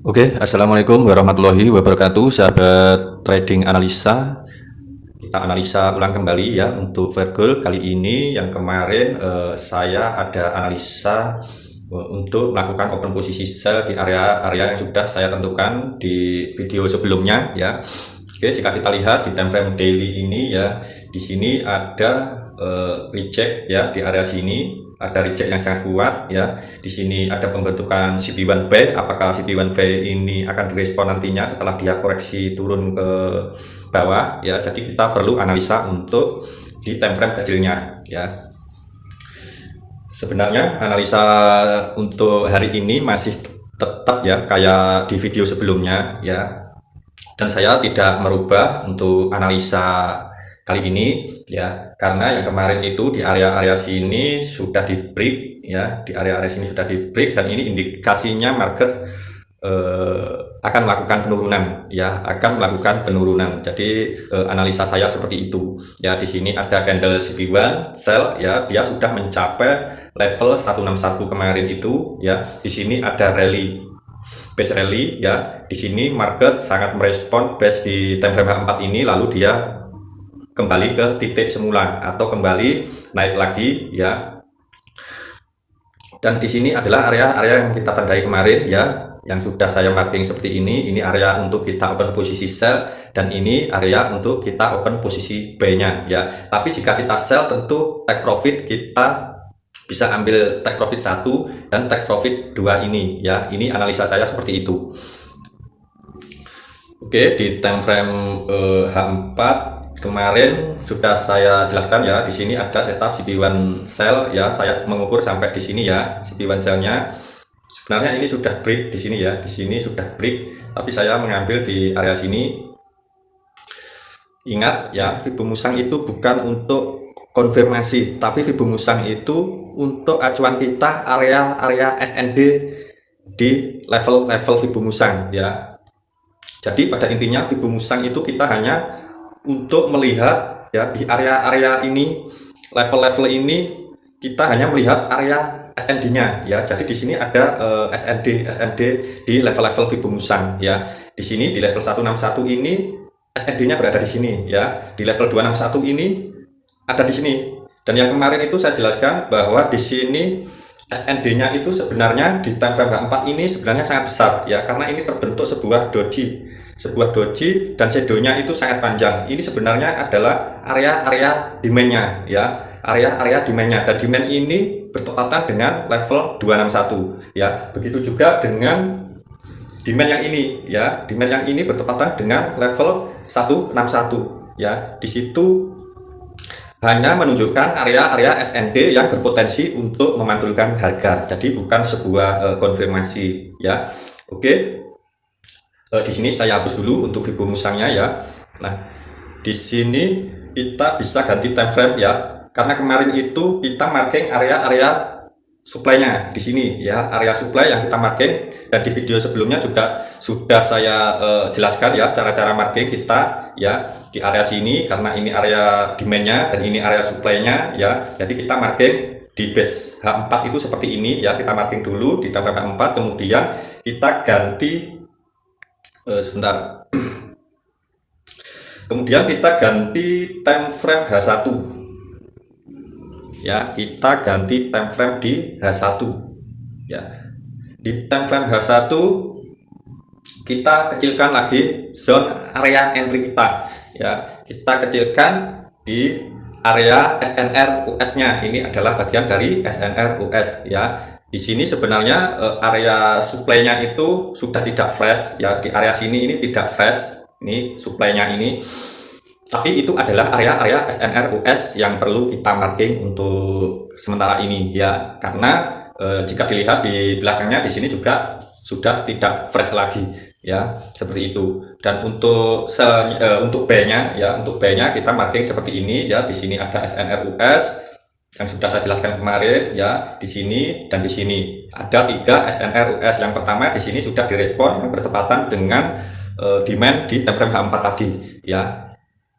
Oke, assalamualaikum warahmatullahi wabarakatuh, sahabat trading analisa. Kita analisa ulang kembali ya untuk Virgol kali ini. Yang kemarin saya ada analisa untuk melakukan open posisi sell di area-area yang sudah saya tentukan di video sebelumnya ya. Oke, jika kita lihat di time frame daily ini ya, di sini ada reject ya di area sini, ada reject yang sangat kuat ya. Di sini ada pembentukan CP1B. Apakah CP1B ini akan direspon nantinya setelah dia koreksi turun ke bawah ya. Jadi kita perlu analisa untuk di time frame kecilnya ya. Sebenarnya analisa untuk hari ini masih tetap ya kayak di video sebelumnya ya. Dan saya tidak merubah untuk analisa kali ini ya, karena yang kemarin itu di area-area sini sudah di break ya, di area-area sini sudah di break, dan ini indikasinya market akan melakukan penurunan ya, akan melakukan penurunan. Jadi analisa saya seperti itu ya. Di sini ada candle CP1 sell ya, dia sudah mencapai level 161 kemarin itu ya. Di sini ada rally, base rally ya. Di sini market sangat merespon base di time frame H4 ini, lalu dia kembali ke titik semula atau kembali naik lagi ya. Dan di sini adalah area-area yang kita tandai kemarin ya, yang sudah saya marking seperti ini. Ini area untuk kita open posisi sell, dan ini area untuk kita open posisi buy-nya ya. Tapi jika kita sell tentu take profit kita bisa ambil take profit 1 dan take profit 2 ini ya. Ini analisa saya seperti itu. Oke, di time frame H4 kemarin sudah saya jelaskan ya. Di sini ada setup CP1 sell ya. Saya mengukur sampai di sini ya, CP1 sell-nya. Sebenarnya ini sudah break di sini ya. Di sini sudah break, tapi saya mengambil di area sini. Ingat ya, Fibo Musang itu bukan untuk konfirmasi, tapi Fibo Musang itu untuk acuan kita area-area SND di level-level Fibo Musang ya. Jadi pada intinya Fibo Musang itu kita hanya untuk melihat ya di area-area ini, level-level ini kita hanya melihat area SND-nya ya. Jadi di sini ada SND di level-level Fibo Musang ya. Di sini di level 161 ini SND-nya berada di sini ya. Di level 261 ini ada di sini. Dan yang kemarin itu saya jelaskan bahwa di sini SND-nya itu sebenarnya di time frame H4 ini sebenarnya sangat besar ya, karena ini terbentuk sebuah doji dan shadow-nya itu sangat panjang. Ini sebenarnya adalah area-area demand-nya ya, area-area demand-nya, dan demand ini bertepatan dengan level 261 ya. Begitu juga dengan demand yang ini ya, demand yang ini bertepatan dengan level 161 ya. Di situ hanya menunjukkan area-area SND yang berpotensi untuk memantulkan harga. Jadi bukan sebuah konfirmasi ya. Oke. Di sini saya hapus dulu untuk Fibo Musangnya ya. Nah, di sini kita bisa ganti time frame ya. Karena kemarin itu kita marking area-area supply-nya di sini ya, area supply yang kita marking, dan di video sebelumnya juga sudah saya jelaskan ya cara-cara marking kita ya di area sini, karena ini area demand-nya dan ini area supply-nya ya. Jadi kita marking di base H4 itu seperti ini ya. Kita marking dulu di time frame H4, kemudian kita ganti sebentar. Kemudian kita ganti time frame H1 ya, kita ganti time frame di H1 ya. Di time frame H1 kita kecilkan lagi zone area entry kita ya. Kita kecilkan di area SNR US-nya. Ini adalah bagian dari SNR US ya. Di sini sebenarnya area supply-nya itu sudah tidak fresh ya. Di area sini ini tidak fresh, ini supply-nya ini. Tapi itu adalah area-area SNR US yang perlu kita marking untuk sementara ini ya. Karena jika dilihat di belakangnya di sini juga sudah tidak fresh lagi ya, seperti itu. Dan untuk untuk buy-nya ya, untuk buy-nya kita marking seperti ini ya. Di sini ada SNR US yang sudah saya jelaskan kemarin ya. Di sini dan di sini ada 3 SNR US. Yang pertama di sini sudah direspon yang bertepatan dengan demand di time frame H4 tadi ya.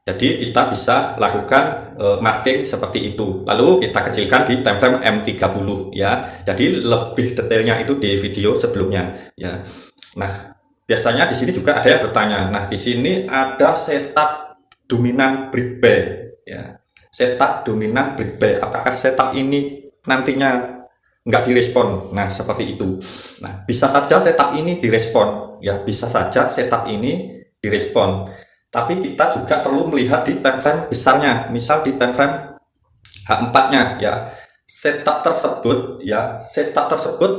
Jadi kita bisa lakukan marking seperti itu. Lalu kita kecilkan di time frame M30 ya. Jadi lebih detailnya itu di video sebelumnya ya. Nah, biasanya di sini juga ada yang bertanya. Nah, di sini ada setup dominan breakback ya. Setup dominan breakback. Apakah setup ini nantinya nggak direspon? Nah, seperti itu. Nah, bisa saja setup ini direspon ya, bisa saja setup ini direspon. Tapi kita juga perlu melihat di time frame besarnya. Misal di time frame H4-nya ya. Setup tersebut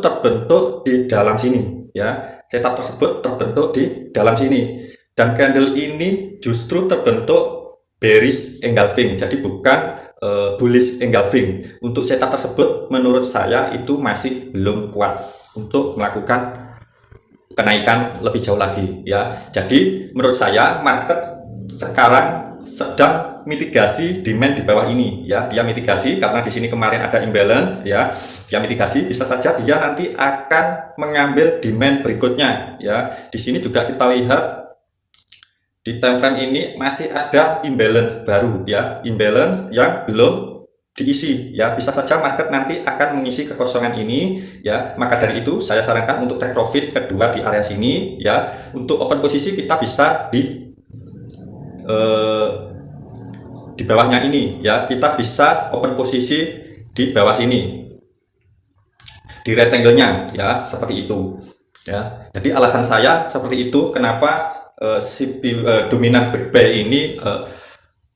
terbentuk di dalam sini ya. Setup tersebut terbentuk di dalam sini, dan candle ini justru terbentuk bearish engulfing, jadi bukan bullish engulfing. Untuk setup tersebut menurut saya itu masih belum kuat untuk melakukan kenaikan lebih jauh lagi ya. Jadi menurut saya market sekarang sedang mitigasi demand di bawah ini ya. Dia mitigasi karena di sini kemarin ada imbalance ya. Dia mitigasi, bisa saja dia nanti akan mengambil demand berikutnya ya. Di sini juga kita lihat di time frame ini masih ada imbalance baru ya, imbalance yang belum diisi ya. Bisa saja market nanti akan mengisi kekosongan ini ya. Maka dari itu saya sarankan untuk take profit kedua di area sini ya. Untuk open posisi kita bisa di bawahnya ini ya. Kita bisa open posisi di bawah sini, di rectangle-nya ya, seperti itu ya. Jadi alasan saya seperti itu kenapa dominan breakback ini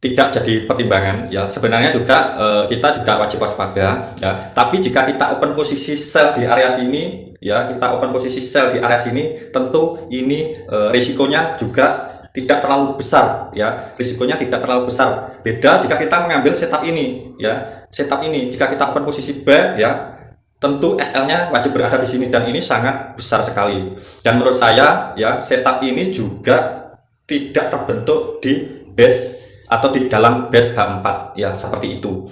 tidak jadi pertimbangan ya. Sebenarnya juga kita juga wajib waspada ya. Tapi jika kita open posisi sell di area sini ya, kita open posisi sell di area sini, tentu ini risikonya juga tidak terlalu besar ya. Risikonya tidak terlalu besar. Beda jika kita mengambil setup ini ya. Setup ini jika kita open posisi buy ya, tentu SL-nya wajib berada di sini, dan ini sangat besar sekali. Dan menurut saya ya, setup ini juga tidak terbentuk di base atau di dalam base H4 ya, seperti itu.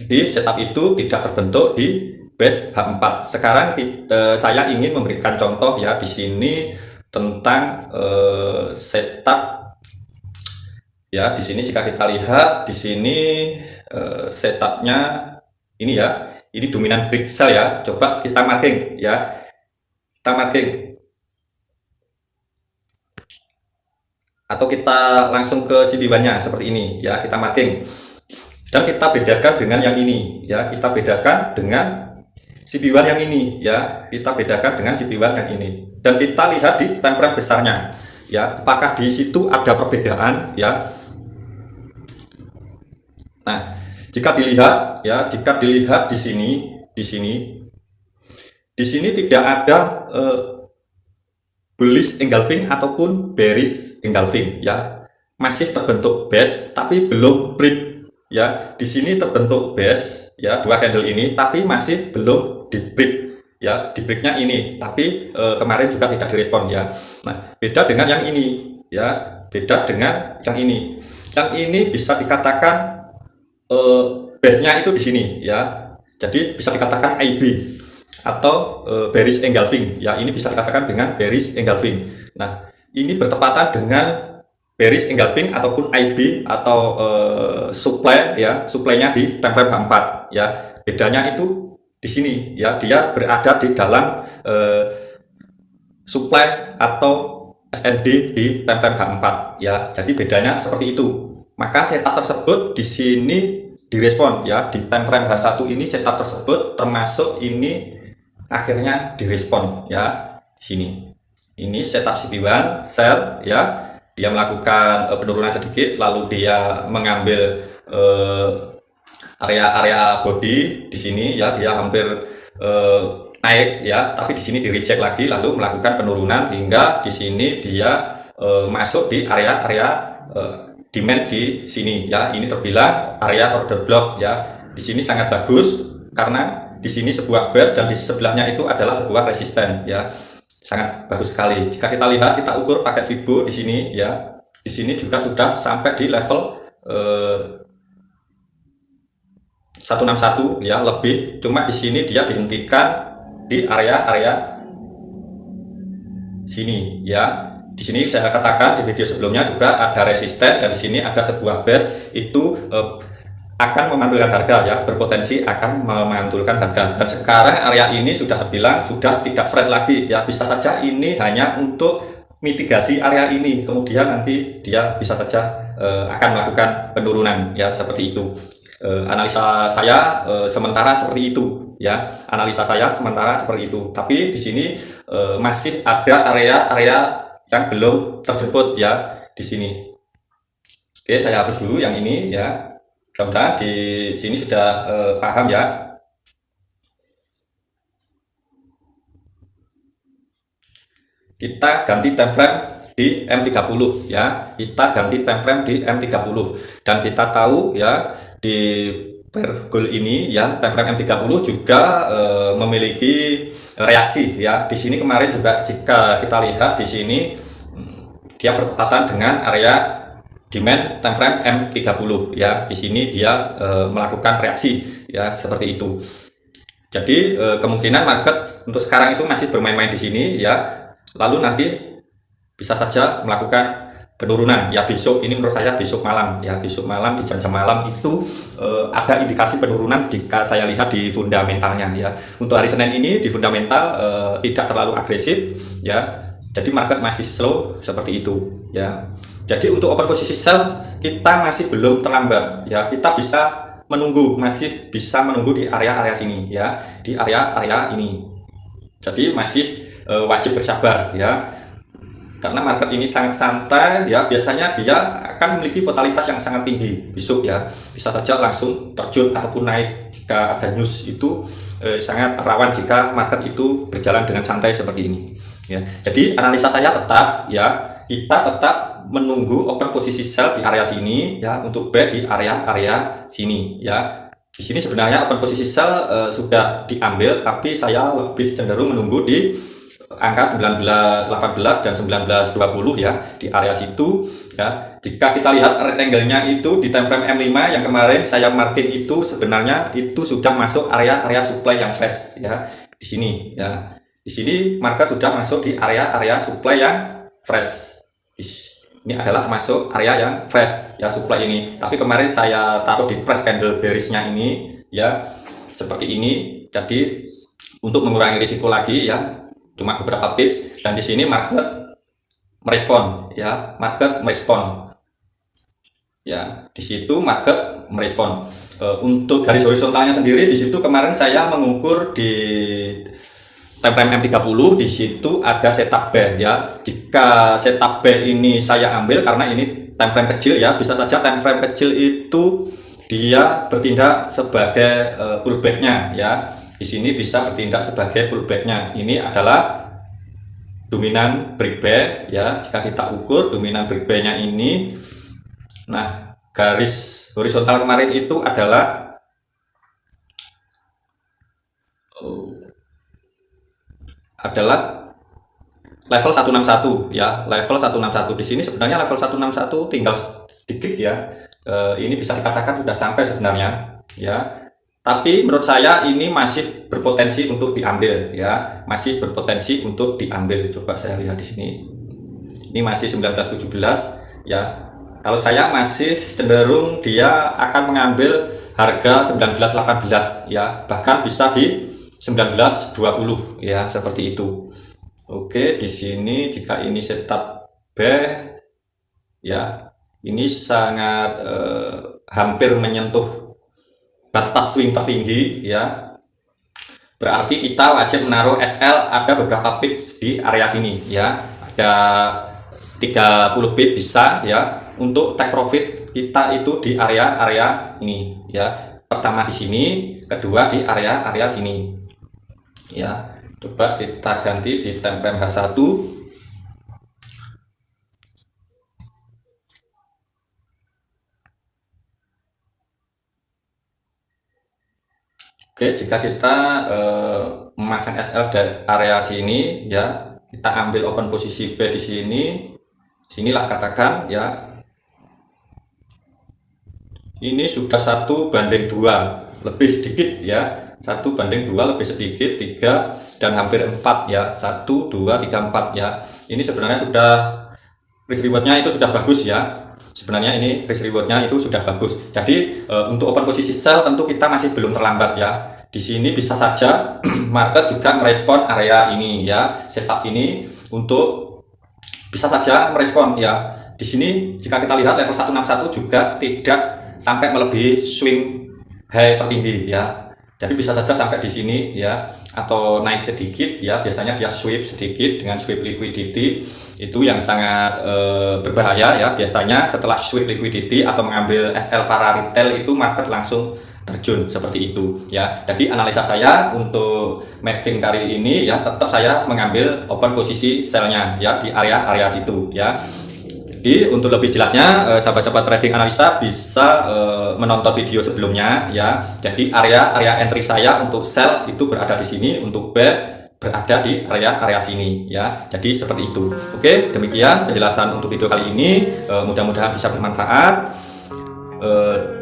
Jadi setup itu tidak terbentuk di base H4. Sekarang saya ingin memberikan contoh ya di sini tentang setup ya. Di sini jika kita lihat di sini setupnya ini ya. Ini dominan break sell ya. Coba kita marking ya. Kita marking. Atau kita langsung ke CB1-nya seperti ini ya, kita marking. Dan kita bedakan dengan yang ini ya. Kita bedakan dengan CB1 yang ini ya. Kita bedakan dengan CB1 yang ini. Dan kita lihat di time frame besarnya ya. Apakah di situ ada perbedaan ya. Nah, jika dilihat ya, jika dilihat di sini tidak ada bullish engulfing ataupun bearish engulfing ya. Masih terbentuk base tapi belum break ya. Di sini terbentuk base ya, dua candle ini, tapi masih belum di break ya. Di breaknya ini, tapi kemarin juga tidak direspon ya. Nah, beda dengan yang ini ya, beda dengan yang ini. Yang ini bisa dikatakan base-nya itu di sini ya. Jadi bisa dikatakan IB atau bearish engulfing ya. Ini bisa dikatakan dengan bearish engulfing. Nah, ini bertepatan dengan bearish engulfing ataupun IB atau supply ya. Supply-nya di time frame H4 ya. Bedanya itu di sini ya. Dia berada di dalam supply atau SND di time frame H4 ya. Jadi bedanya seperti itu. Maka setup tersebut di sini direspon ya. Di time frame H1 ini setup tersebut termasuk ini akhirnya direspon ya. Di sini ini setup CB1 sell ya. Dia melakukan penurunan sedikit, lalu dia mengambil area body di sini ya. Dia hampir naik ya, tapi di sini di reject lagi, lalu melakukan penurunan hingga di sini dia masuk di area demand di sini ya. Ini terbilang area order block ya. Di sini sangat bagus karena di sini sebuah base dan di sebelahnya itu adalah sebuah resisten ya. Sangat bagus sekali. Jika kita lihat, kita ukur pakai Fibo di sini ya. Di sini juga sudah sampai di level 161 ya, lebih. Cuma di sini dia dihentikan di area sini ya. Di sini saya katakan di video sebelumnya juga ada resisten, dan di sini ada sebuah base itu akan memantulkan harga ya, berpotensi akan memantulkan harga. Dan sekarang area ini sudah terbilang sudah tidak fresh lagi ya. Bisa saja ini hanya untuk mitigasi area ini, kemudian nanti dia bisa saja akan melakukan penurunan ya, seperti itu. Analisa saya sementara seperti itu ya, analisa saya sementara seperti itu. Tapi di sini masih ada area-area yang belum terjemput ya di sini. Oke, saya hapus dulu yang ini ya. Mudah-mudahan di sini sudah paham ya. Kita ganti time frame di M30 ya, kita ganti time frame di M30, dan kita tahu ya di pergol ini ya, time frame M30 juga memiliki reaksi ya. Di sini kemarin juga jika kita lihat di sini dia bertepatan dengan area demand time frame M30 ya. Di sini dia melakukan reaksi ya, seperti itu. Jadi kemungkinan market untuk sekarang itu masih bermain-main di sini ya. Lalu nanti bisa saja melakukan penurunan ya besok. Ini menurut saya besok malam ya, besok malam di jam-jam malam itu ada indikasi penurunan jika saya lihat di fundamentalnya ya. Untuk hari Senin ini di fundamental tidak terlalu agresif ya, jadi market masih slow seperti itu ya. Jadi untuk open posisi sell kita masih belum terlambat ya, kita bisa menunggu, masih bisa menunggu di area-area sini ya, di area-area ini. Jadi masih wajib bersabar ya, karena market ini sangat santai ya. Biasanya dia akan memiliki volatilitas yang sangat tinggi besok ya, bisa saja langsung terjun ataupun naik jika ada news. Itu sangat rawan jika market itu berjalan dengan santai seperti ini ya. Jadi analisa saya tetap ya, kita tetap menunggu open posisi sell di area sini ya, untuk buy di area-area sini ya. Di sini sebenarnya open posisi sell sudah diambil, tapi saya lebih cenderung menunggu di angka 1918 dan 1920 ya, di area situ ya. Jika kita lihat rectangle-nya itu di time frame M5 yang kemarin saya marking itu, sebenarnya itu sudah masuk area-area supply yang fresh ya. Di sini ya, di sini market sudah masuk di area-area supply yang fresh. Ini adalah termasuk area yang fresh ya, supply ini. Tapi kemarin saya taruh di price candle bearish-nya ini ya, seperti ini. Jadi untuk mengurangi risiko lagi ya, cuma beberapa pips, dan di sini market merespon ya, market merespon ya, di situ market merespon. Untuk garis horizontalnya sendiri di situ kemarin saya mengukur di time frame M30, di situ ada setup buy ya. Jika setup buy ini saya ambil karena ini time frame kecil ya, bisa saja time frame kecil itu dia bertindak sebagai pullback-nya ya. Di sini bisa bertindak sebagai pullback-nya. Ini adalah dominan break buy ya. Jika kita ukur dominan break buy-nya ini, nah garis horizontal kemarin itu adalah level 161 ya, level 161. Di sini sebenarnya level 161 tinggal sedikit ya. Ini bisa dikatakan sudah sampai sebenarnya ya. Tapi menurut saya ini masih berpotensi untuk diambil ya, masih berpotensi untuk diambil. Coba saya lihat di sini. Ini masih 1917 ya. Kalau saya masih cenderung dia akan mengambil harga 1918 ya, bahkan bisa di 1920 ya, seperti itu. Oke, di sini jika ini setup buy ya, ini sangat hampir menyentuh batas swing tertinggi ya. Berarti kita wajib menaruh SL ada beberapa pips di area sini ya. Ada 30 pip bisa ya. Untuk take profit kita itu di area-area ini ya. Pertama di sini, kedua di area-area sini. Ya, coba kita ganti di time frame H1. Oke, jika kita memasang SL dari area sini ya, kita ambil open posisi B di sini, sinilah katakan ya, ini sudah 1:2 lebih sedikit ya, 1:2 lebih sedikit, 3 dan hampir 4 ya, 1 2 3 4 ya. Ini sebenarnya sudah risk rewardnya itu sudah bagus ya, sebenarnya ini risk rewardnya itu sudah bagus. Jadi untuk open posisi sell tentu kita masih belum terlambat ya. Di sini bisa saja market juga merespon area ini ya, setup ini untuk bisa saja merespon ya. Di sini jika kita lihat level 161 juga tidak sampai melebihi swing high tertinggi ya. Jadi bisa saja sampai di sini ya, atau naik sedikit ya. Biasanya dia sweep sedikit dengan sweep liquidity, itu yang sangat berbahaya ya. Biasanya setelah sweep liquidity atau mengambil SL para retail itu market langsung terjun seperti itu ya. Jadi analisa saya untuk Maving kali ini ya, tetap saya mengambil open posisi sell-nya ya di area-area situ ya. Jadi untuk lebih jelasnya sahabat-sahabat trading analisa bisa menonton video sebelumnya ya. Jadi area entry saya untuk sell itu berada di sini, untuk buy berada di area sini ya. Jadi seperti itu. Oke, demikian penjelasan untuk video kali ini. Mudah-mudahan bisa bermanfaat.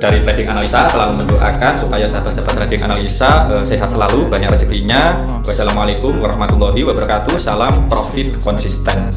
Dari trading analisa selalu mendoakan supaya sahabat-sahabat trading analisa sehat selalu, banyak rezekinya. Wassalamualaikum warahmatullahi wabarakatuh. Salam profit konsisten.